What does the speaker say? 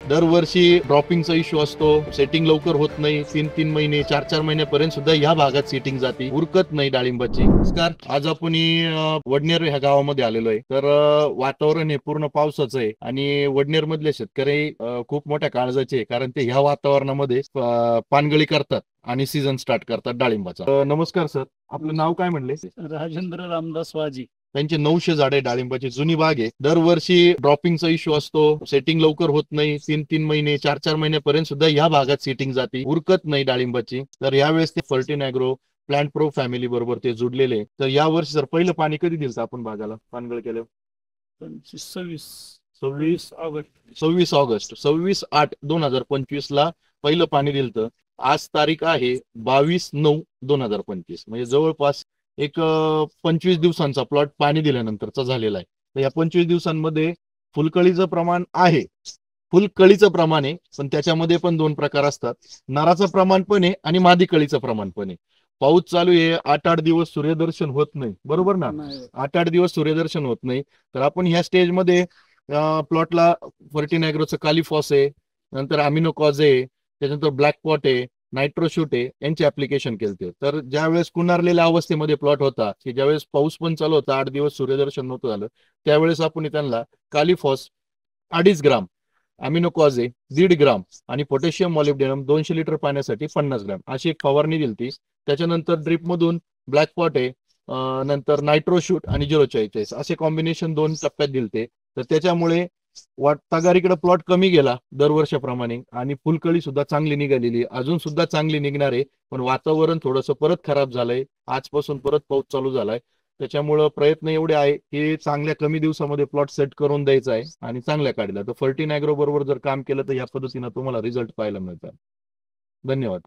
दरवर्षी ड्रॉपिंगचा इश्यू असतो, सेटिंग लवकर होत नाही, 3-3 महिने 4-4 महिन्यापर्यंत सुद्धा ह्या भागात सेटिंग जाते, उरकत नाही डाळिंबाची. नमस्कार, आज आपण वडनेर ह्या गावामध्ये आलेलो आहे. तर वातावरण हे पूर्ण पावसाचं आहे आणि वडनेर मधले शेतकरी खूप मोठ्या काळजाचे आहे, कारण ते ह्या वातावरणामध्ये पानगळी करतात आणि सीझन स्टार्ट करतात डाळिंबाचा. नमस्कार सर, आपलं नाव काय म्हणले? राजेंद्र रामदास वाजी. त्यांचे 900 झाडे डाळिंबाची जुनी बाग आहे. दरवर्षी ड्रॉपिंगचा इश्यू असतो, सेटिंग लवकर होत नाही, 3-3 महिने 4-4 महिन्यापर्यंत सुद्धा ह्या भागात सेटिंग जाते, उरकत नाही डाळिंबाची. तर यावेळेस ते fourteen agro plant pro family बरोबर ते जुडलेले. तर या वर्षी सर पहिलं पाणी कधी दिलं आपण बागाला पानगळ केलं? 26 ऑगस्ट. 26/8/2025 ला पहिलं पाणी दिलं. आज तारीख आहे 22/9/2025, म्हणजे जवळपास एक 25 दिवसांचा प्लॉट पाणी दिल्यानंतरचा झालेला आहे. तर या 25 दिवसांमध्ये फुलकळीचं प्रमाण आहे, फुलकळीचं प्रमाण आहे, पण त्याच्यामध्ये पण 2 प्रकार असतात. नराचं प्रमाण पण आहे आणि मादी कळीचं प्रमाण पण आहे. पाऊस चालू आहे, 8-8 दिवस सूर्यदर्शन होत नाही, बरोबर ना? 8-8 दिवस सूर्यदर्शन होत नाही. तर आपण ह्या स्टेजमध्ये प्लॉटला फर्टिन ॲग्रोचं कालिफॉस आहे, नंतर अमिनोकॉज आहे, त्याच्यानंतर ब्लॅक पॉट आहे, नायट्रोशूट आहे, यांचे ऍप्लिकेशन केलते. तर ज्यावेळेस कुणारलेल्या अवस्थेमध्ये प्लॉट होता, की ज्यावेळेस पाऊस पण चालू होता, 8 दिवस सूर्यदर्शन नव्हतं झालं, त्यावेळेस आपण त्यांना कालिफॉस 2.5 ग्राम, अमिनोकॉज 1.5 ग्राम आणि पोटॅशियम मॉलिब्डेनम 200 लिटर पाण्यासाठी 50 ग्राम अशी एक फवारणी दिली. त्याच्यानंतर ड्रिपमधून ब्लॅक पॉट आहे, नंतर नायट्रोशूट आणि 044 असे कॉम्बिनेशन 2 टप्प्यात दिलते. तर त्याच्यामुळे तगारीकडे प्लॉट कमी गेला दरवर्षाप्रमाणे आणि फुलकळी सुद्धा चांगली निघालेली, अजून सुद्धा चांगली निघणार आहे. पण वातावरण थोडंसं परत खराब झालंय, आजपासून परत पाऊस चालू झालाय. त्याच्यामुळं प्रयत्न एवढे आहे की चांगल्या कमी दिवसामध्ये प्लॉट सेट करून द्यायचा आहे आणि चांगल्या काढला. तर फर्टिन ॲग्रो बरोबर जर काम केलं तर या पद्धतीनं तुम्हाला रिझल्ट पाहायला मिळतात. धन्यवाद.